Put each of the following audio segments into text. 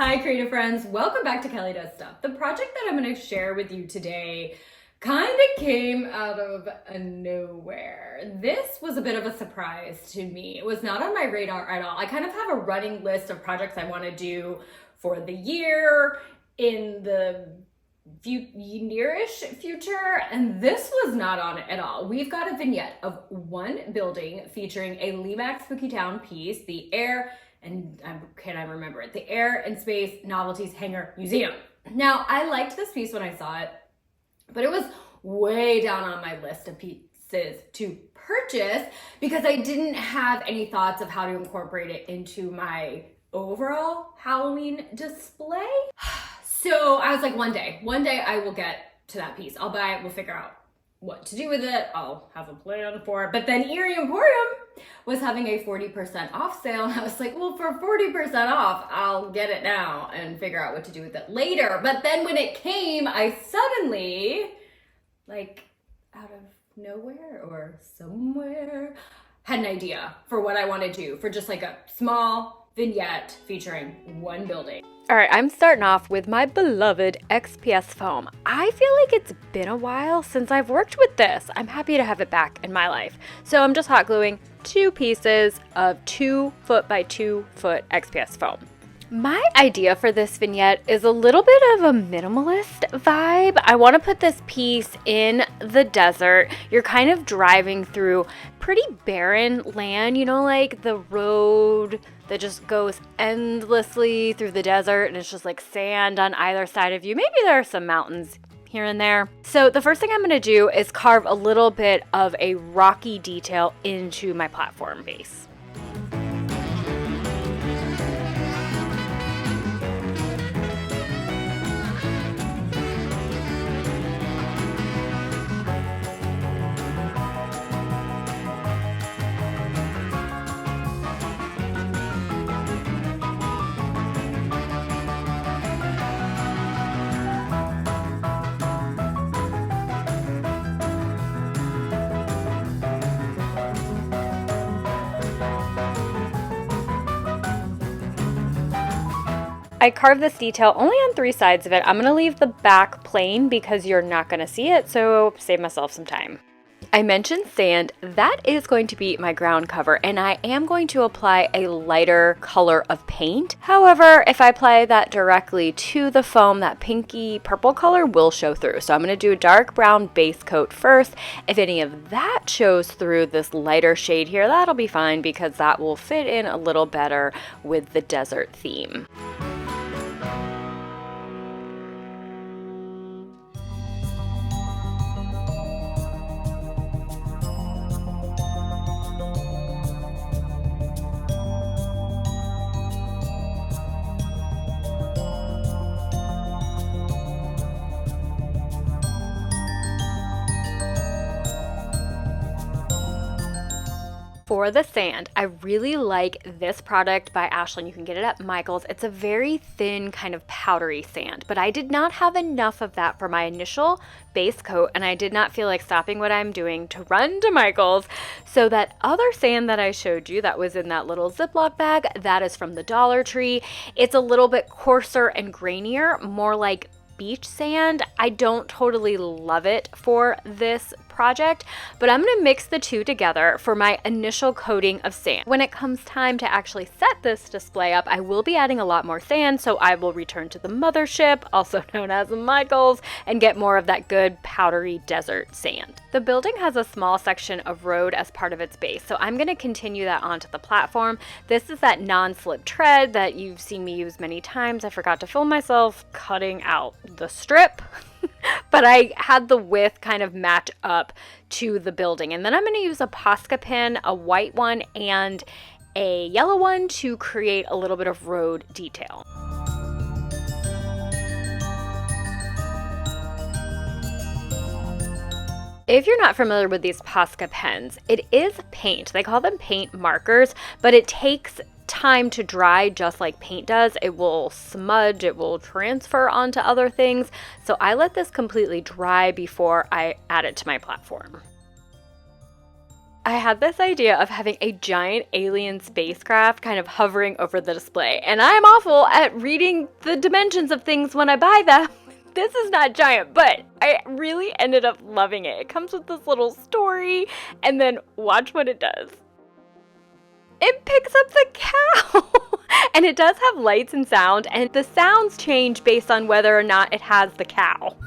Hi creative friends, welcome back to Kelly Does Stuff. The project that I'm going to share with you today kind of came out of nowhere. This was a bit of a surprise to me. It was not on my radar at all. I kind of have a running list of projects I want to do for the year in the nearish future, and this was not on it at all. We've got a vignette of one building featuring a Lemax Spooky Town piece, the Air and the Air and Space Novelties Hangar Museum. Now, I liked this piece when I saw it, but it was way down on my list of pieces to purchase because I didn't have any thoughts of how to incorporate it into my overall Halloween display. So I was like, one day I will get to that piece. I'll buy it, we'll figure out what to do with it. I'll have a plan for it. But then Erie Emporium was having a 40% off sale. And I was like, well, for 40% off, I'll get it now and figure out what to do with it later. But then when it came, I suddenly, like out of nowhere or somewhere, had an idea for what I want to do for just like a small vignette featuring one building. All right, I'm starting off with my beloved XPS foam. I feel like it's been a while since I've worked with this. I'm happy to have it back in my life. So I'm just hot gluing 2 pieces of 2 foot by 2 foot XPS foam. My idea for this vignette is a little bit of a minimalist vibe. I want to put this piece in the desert. You're kind of driving through pretty barren land, you know, like the road that just goes endlessly through the desert and it's just like sand on either side of you. Maybe there are some mountains here and there. So the first thing I'm going to do is carve a little bit of a rocky detail into my platform base. I carved this detail only on 3 sides of it. I'm going to leave the back plain because you're not going to see it, so save myself some time. I mentioned sand. That is going to be my ground cover, and I am going to apply a lighter color of paint. However, if I apply that directly to the foam, that pinky purple color will show through. So I'm going to do a dark brown base coat first. If any of that shows through this lighter shade here, that'll be fine because that will fit in a little better with the desert theme. For the sand, I really like this product by Ashland. You can get it at Michael's. It's a very thin kind of powdery sand, but I did not have enough of that for my initial base coat, and I did not feel like stopping what I'm doing to run to Michael's. So that other sand that I showed you that was in that little Ziploc bag, that is from the Dollar Tree. It's a little bit coarser and grainier, more like beach sand. I don't totally love it for this project, but I'm going to mix the two together for my initial coating of sand. When it comes time to actually set this display up, I will be adding a lot more sand, so I will return to the mothership, also known as Michael's, and get more of that good powdery desert sand. The building has a small section of road as part of its base, so I'm going to continue that onto the platform. This is that non-slip tread that you've seen me use many times. I forgot to film myself cutting out the strip. But I had the width kind of match up to the building. And then I'm going to use a Posca pen, a white one, and a yellow one to create a little bit of road detail. If you're not familiar with these Posca pens, it is paint. They call them paint markers, but it takes time to dry just like paint does. It will smudge, it will transfer onto other things. So I let this completely dry before I add it to my platform. I had this idea of having a giant alien spacecraft kind of hovering over the display. And I'm awful at reading the dimensions of things when I buy them. This is not giant, but I really ended up loving it. It comes with this little story, and then watch what it does. It picks up the cow! And it does have lights and sound, and the sounds change based on whether or not it has the cow.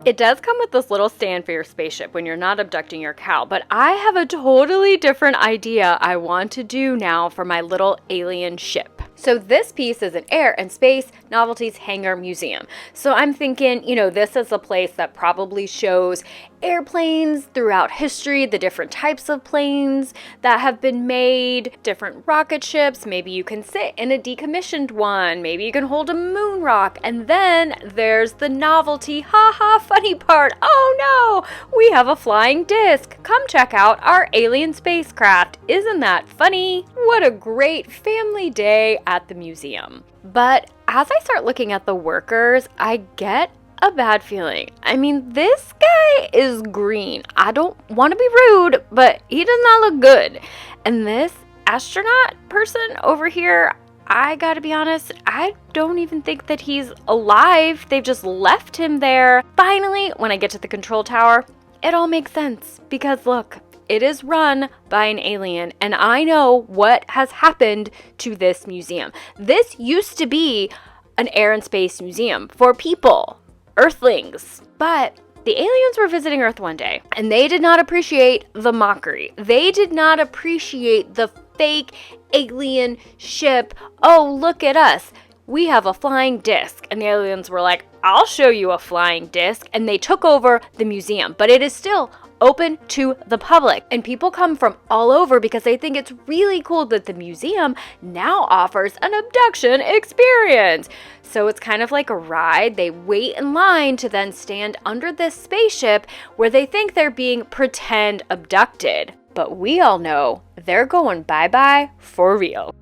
It does come with this little stand for your spaceship when you're not abducting your cow, but I have a totally different idea I want to do now for my little alien ship. So this piece is an Air and Space Novelties Hangar Museum. So I'm thinking, this is a place that probably shows airplanes throughout history, the different types of planes that have been made, different rocket ships. Maybe you can sit in a decommissioned one. Maybe you can hold a moon rock. And then there's the novelty, funny part. Oh no, we have a flying disc. Come check out our alien spacecraft. Isn't that funny? What a great family day at the museum. But as I start looking at the workers, I get a bad feeling. I mean, this guy is green. I don't want to be rude, but he does not look good. And this astronaut person over here, I gotta be honest, I don't even think that he's alive. They've just left him there. Finally, when I get to the control tower, it all makes sense. Because look, it is run by an alien, and I know what has happened to this museum. This used to be an air and space museum for people, Earthlings. But the aliens were visiting Earth one day, and they did not appreciate the mockery. They did not appreciate the fake alien ship. Oh, look at us. We have a flying disc. And the aliens were like, I'll show you a flying disc. And they took over the museum, but it is still open to the public. And people come from all over because they think it's really cool that the museum now offers an abduction experience. So it's kind of like a ride. They wait in line to then stand under this spaceship where they think they're being pretend abducted. But we all know they're going bye-bye for real.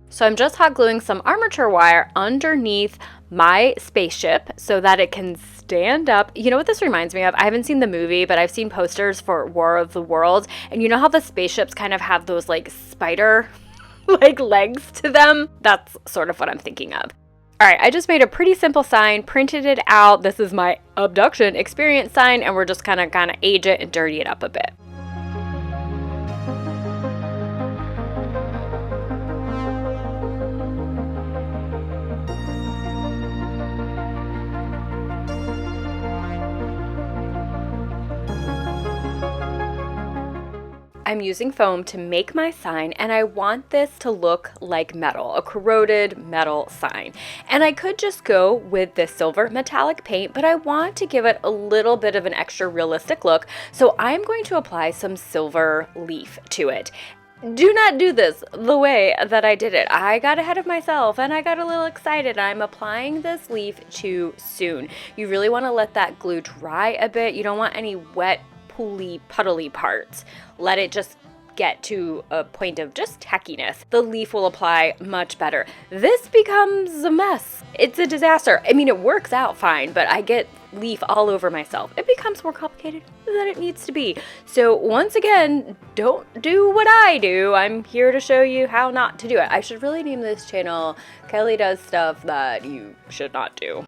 So I'm just hot gluing some armature wire underneath my spaceship so that it can stand up. You know what this reminds me of? I haven't seen the movie, but I've seen posters for War of the Worlds. And you know how the spaceships kind of have those like spider legs to them? That's sort of what I'm thinking of. All right, I just made a pretty simple sign, printed it out. This is my abduction experience sign, and we're just kind of age it and dirty it up a bit. I'm using foam to make my sign, and I want this to look like metal, a corroded metal sign. And I could just go with this silver metallic paint, but I want to give it a little bit of an extra realistic look, so I'm going to apply some silver leaf to it. Do not do this the way that I did it. I got ahead of myself and I got a little excited. I'm applying this leaf too soon. You really want to let that glue dry a bit. You don't want any wet, pooly, puddly parts. Let it just get to a point of just tackiness. The leaf will apply much better. This becomes a mess. It's a disaster. I mean, it works out fine, but I get leaf all over myself. It becomes more complicated than it needs to be. So once again, don't do what I do. I'm here to show you how not to do it. I should really name this channel Kelly Does Stuff That You Should Not Do.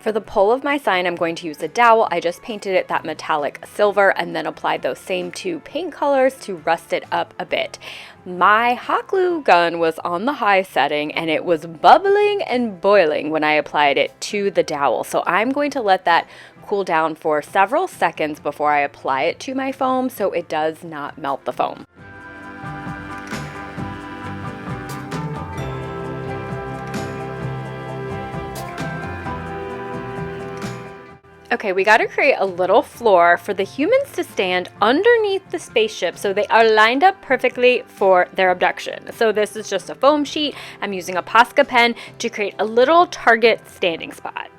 For the pole of my sign, I'm going to use a dowel. I just painted it that metallic silver and then applied those same 2 paint colors to rust it up a bit. My hot glue gun was on the high setting and it was bubbling and boiling when I applied it to the dowel. So I'm going to let that cool down for several seconds before I apply it to my foam so it does not melt the foam. Okay, we got to create a little floor for the humans to stand underneath the spaceship so they are lined up perfectly for their abduction. So this is just a foam sheet. I'm using a Posca pen to create a little target standing spot.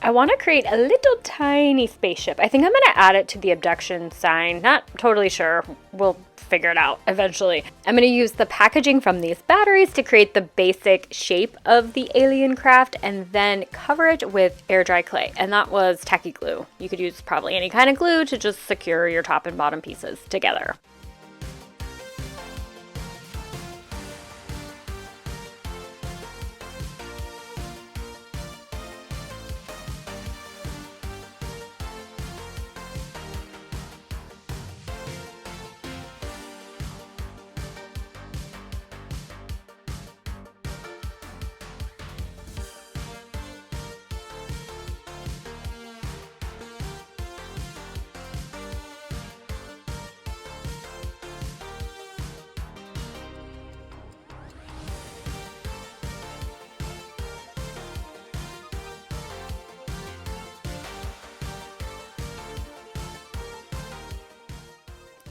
I want to create a little tiny spaceship. I think I'm going to add it to the abduction sign. Not totally sure. We'll figure it out eventually. I'm going to use the packaging from these batteries to create the basic shape of the alien craft and then cover it with air dry clay. And that was tacky glue. You could use probably any kind of glue to just secure your top and bottom pieces together.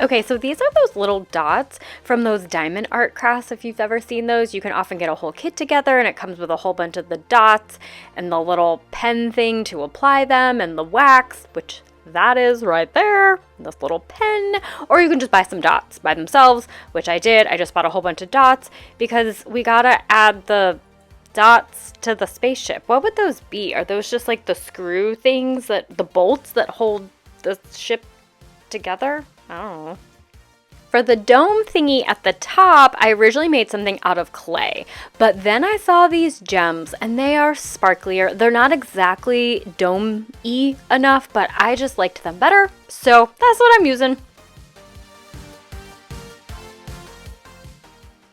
Okay, so these are those little dots from those diamond art crafts. If you've ever seen those, you can often get a whole kit together and it comes with a whole bunch of the dots and the little pen thing to apply them and the wax, which that is right there, this little pen. Or you can just buy some dots by themselves, which I did. I just bought a whole bunch of dots because we gotta add the dots to the spaceship. What would those be? Are those just like the screw things, that the bolts that hold the ship together? I don't know. For the dome thingy at the top, I originally made something out of clay, but then I saw these gems and they are sparklier. They're not exactly dome-y enough, but I just liked them better, so that's what I'm using.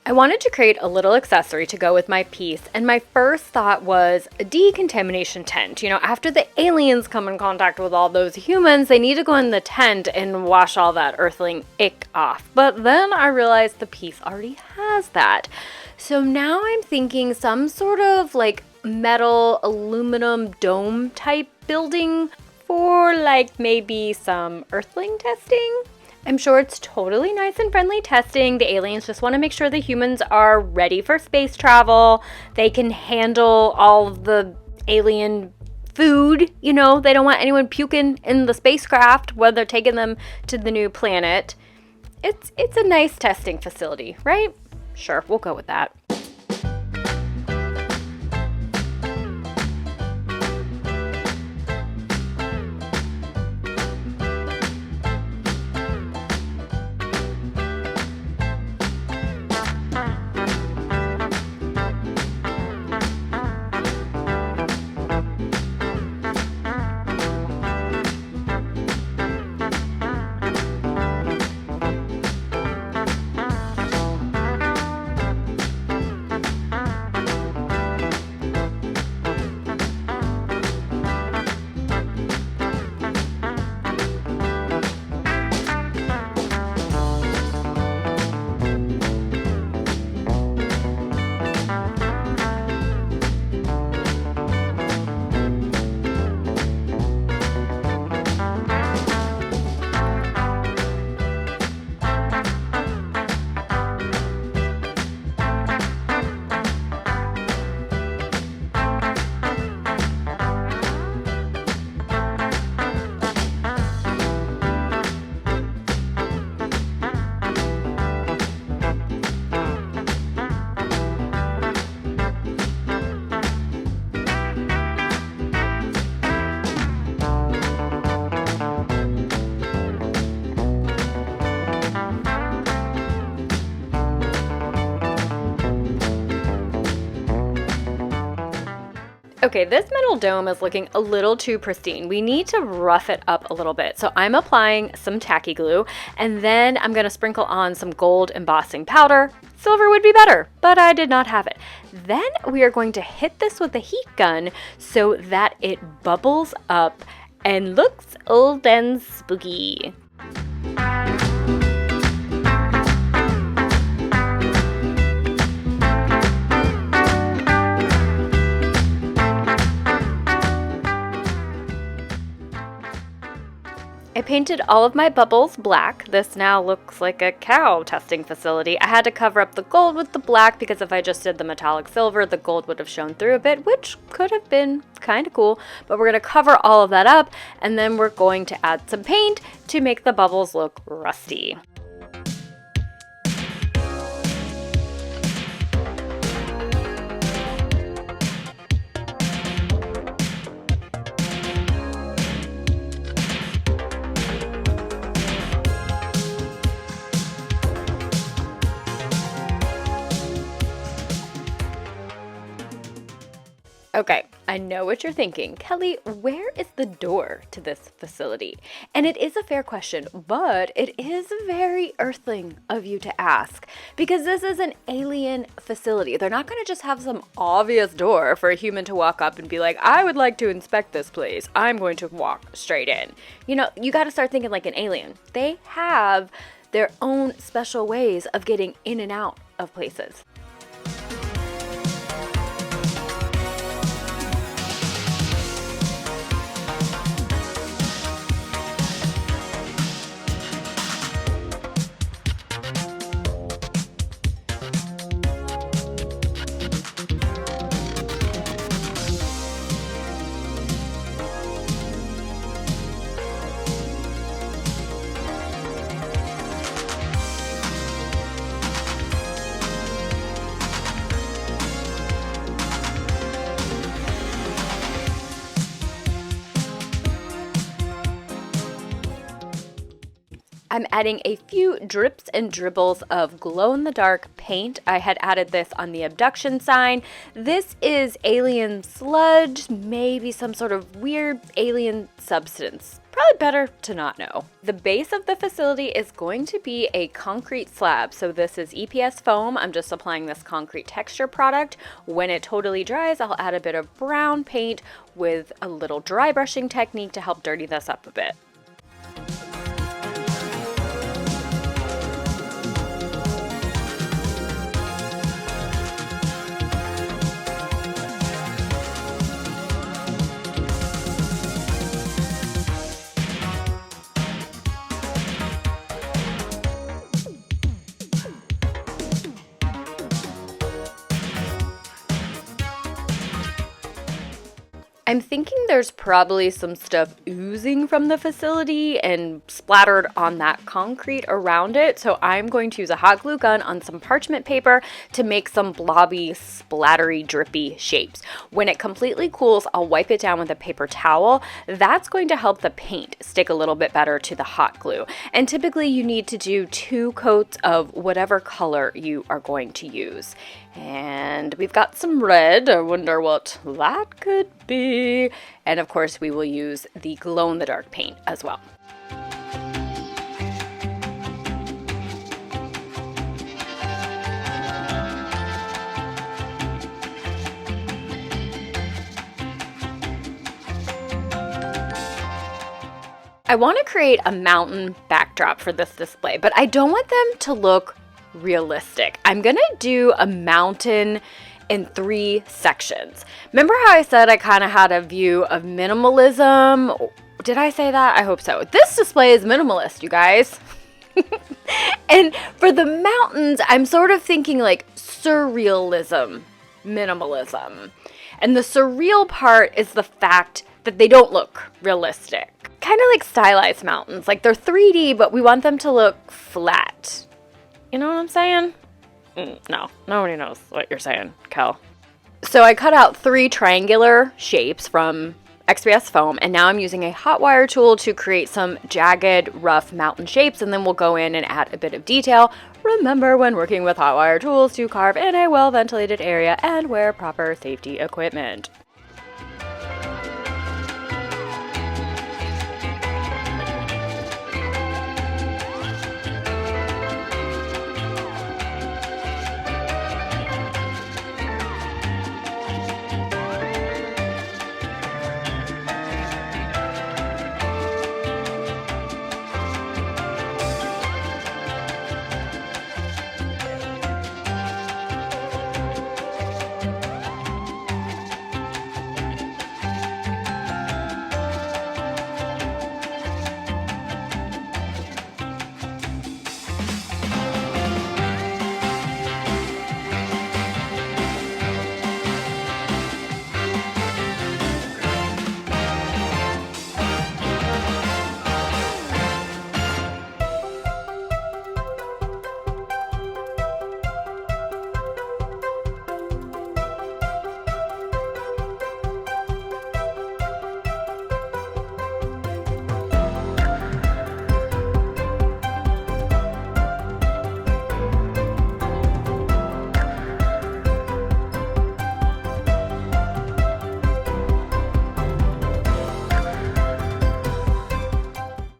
I wanted to create a little accessory to go with my piece, and my first thought was a decontamination tent. You know, after the aliens come in contact with all those humans, they need to go in the tent and wash all that earthling ick off. But then I realized the piece already has that. So now I'm thinking some sort of like metal aluminum dome type building for like maybe some earthling testing. I'm sure it's totally nice and friendly testing. The aliens just want to make sure the humans are ready for space travel. They can handle all of the alien food. You know, they don't want anyone puking in the spacecraft when they're taking them to the new planet. It's a nice testing facility, right? Sure, we'll go with that. Okay, this middle dome is looking a little too pristine. We need to rough it up a little bit. So I'm applying some tacky glue, and then I'm gonna sprinkle on some gold embossing powder. Silver would be better, but I did not have it. Then we are going to hit this with a heat gun so that it bubbles up and looks old and spooky. I painted all of my bubbles black. This now looks like a cow testing facility. I had to cover up the gold with the black because if I just did the metallic silver, the gold would have shown through a bit, which could have been kind of cool. But we're going to cover all of that up, and then we're going to add some paint to make the bubbles look rusty. Okay, I know what you're thinking. Kelly, where is the door to this facility? And it is a fair question, but it is very earthling of you to ask because this is an alien facility. They're not going to just have some obvious door for a human to walk up and be like, I would like to inspect this place. I'm going to walk straight in. You know, you got to start thinking like an alien. They have their own special ways of getting in and out of places. I'm adding a few drips and dribbles of glow-in-the-dark paint. I had added this on the abduction sign. This is alien sludge, maybe some sort of weird alien substance. Probably better to not know. The base of the facility is going to be a concrete slab. So this is EPS foam. I'm just applying this concrete texture product. When it totally dries, I'll add a bit of brown paint with a little dry brushing technique to help dirty this up a bit. I'm thinking there's probably some stuff oozing from the facility and splattered on that concrete around it. So I'm going to use a hot glue gun on some parchment paper to make some blobby, splattery, drippy shapes. When it completely cools, I'll wipe it down with a paper towel. That's going to help the paint stick a little bit better to the hot glue. And typically you need to do 2 coats of whatever color you are going to use. And we've got some red. I wonder what that could be. And of course, we will use the glow-in-the-dark paint as well. I want to create a mountain backdrop for this display, but I don't want them to look realistic. I'm gonna do a mountain in 3 sections. Remember how I said I kind of had a view of minimalism? Did I say that? I hope so. This display is minimalist, you guys. And for the mountains, I'm sort of thinking like surrealism, minimalism. And the surreal part is the fact that they don't look realistic. Kind of like stylized mountains. Like they're 3D, but we want them to look flat. You know what I'm saying? No, nobody knows what you're saying, Kel. So I cut out 3 triangular shapes from XPS foam, and now I'm using a hot wire tool to create some jagged, rough mountain shapes, and then we'll go in and add a bit of detail. Remember when working with hot wire tools to carve in a well-ventilated area and wear proper safety equipment.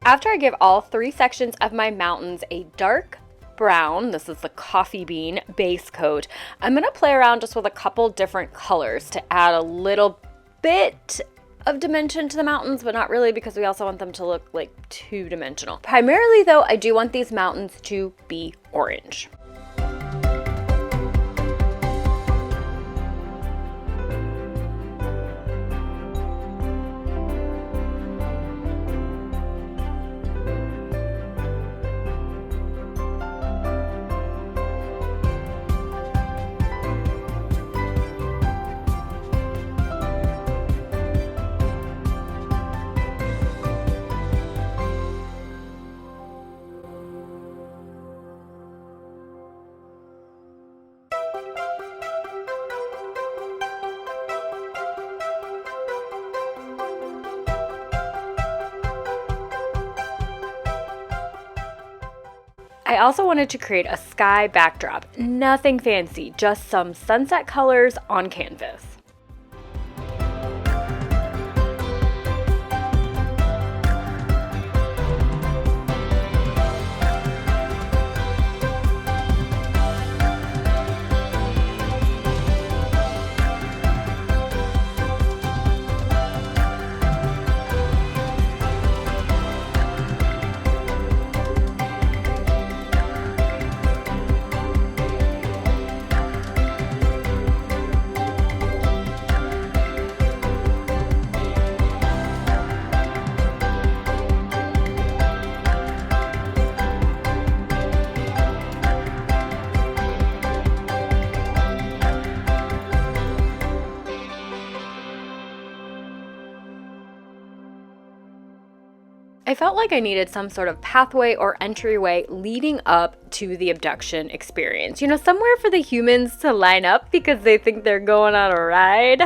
After I give all 3 sections of my mountains a dark brown, this is the coffee bean base coat, I'm going to play around just with a couple different colors to add a little bit of dimension to the mountains, but not really, because we also want them to look like 2-dimensional. Primarily though, I do want these mountains to be orange. I also wanted to create a sky backdrop. Nothing fancy, just some sunset colors on canvas. I felt like I needed some sort of pathway or entryway leading up to the abduction experience. You know, somewhere for the humans to line up because they think they're going on a ride.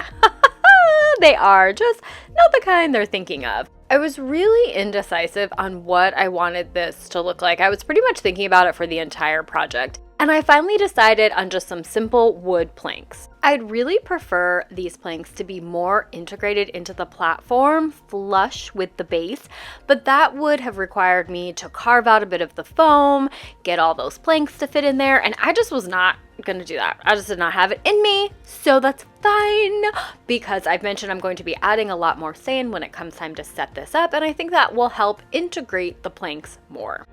They are, just not the kind they're thinking of. I was really indecisive on what I wanted this to look like. I was pretty much thinking about it for the entire project. And I finally decided on just some simple wood planks. I'd really prefer these planks to be more integrated into the platform, flush with the base, but that would have required me to carve out a bit of the foam, get all those planks to fit in there, and I just was not gonna do that. I just did not have it in me, so that's fine, because I've mentioned I'm going to be adding a lot more sand when it comes time to set this up, and I think that will help integrate the planks more.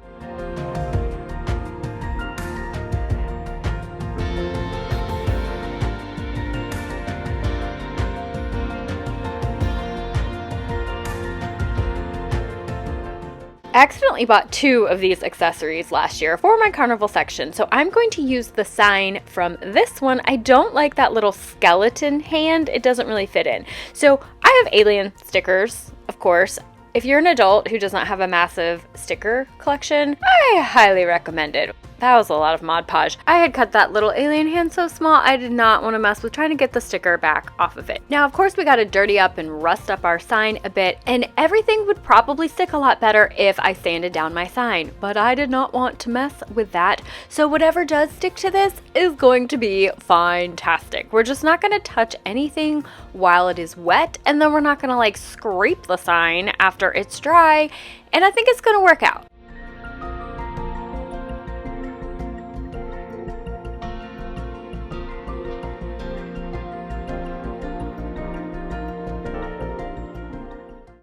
I accidentally bought 2 of these accessories last year for my carnival section, so I'm going to use the sign from this one. I don't like that little skeleton hand. It doesn't really fit in. So I have alien stickers, of course. If you're an adult who does not have a massive sticker collection, I highly recommend it. That was a lot of Mod Podge. I had cut that little alien hand so small, I did not want to mess with trying to get the sticker back off of it. Now, of course, we got to dirty up and rust up our sign a bit, and everything would probably stick a lot better if I sanded down my sign, but I did not want to mess with that. So whatever does stick to this is going to be fantastic. We're just not going to touch anything while it is wet, and then we're not going to like scrape the sign after it's dry, and I think it's going to work out.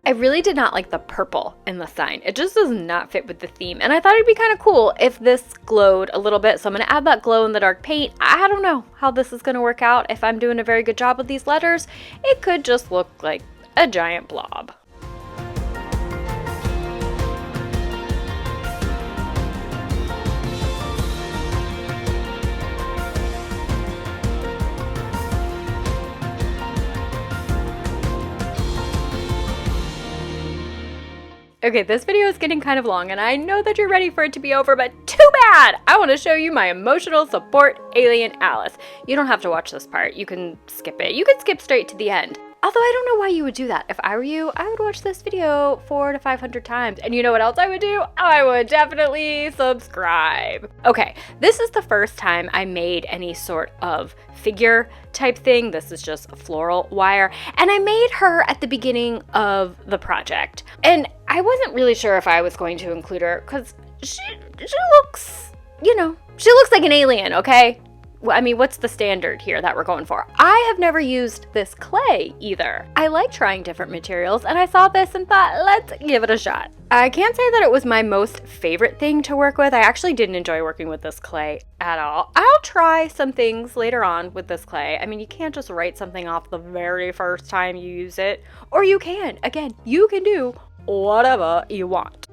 I really did not like the purple in the sign. It just does not fit with the theme. And I thought it'd be kind of cool if this glowed a little bit. So I'm going to add that glow in the dark paint. I don't know how this is going to work out. If I'm doing a very good job with these letters, it could just look like a giant blob. Okay, this video is getting kind of long, and I know that you're ready for it to be over, but too bad! I want to show you my emotional support alien Alice. You don't have to watch this part. You can skip it. You can skip straight to the end. Although I don't know why you would do that. If I were you, I would watch this video 400 to 500 times. And you know what else I would do? I would definitely subscribe. Okay, this is the first time I made any sort of figure type thing. This is just a floral wire. And I made her at the beginning of the project. And I wasn't really sure if I was going to include her because she looks, you know, she looks like an alien, okay? I mean, what's the standard here that we're going for? I have never used this clay either. I like trying different materials, and I saw this and thought, let's give it a shot. I can't say that it was my most favorite thing to work with. I actually didn't enjoy working with this clay at all. I'll try some things later on with this clay. I mean, you can't just write something off the very first time you use it, or you can. Again, you can do whatever you want.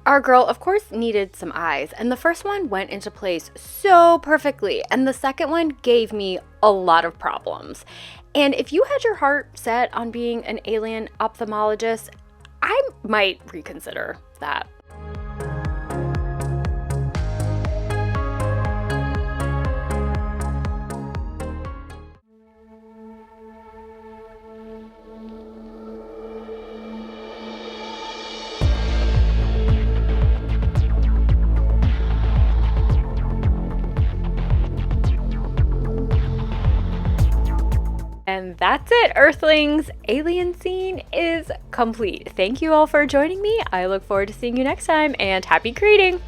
Our girl, of course, needed some eyes, and the first one went into place so perfectly, and the second one gave me a lot of problems. And if you had your heart set on being an alien ophthalmologist, I might reconsider that. And that's it, Earthlings. Alien scene is complete. Thank you all for joining me. I look forward to seeing you next time, and happy creating!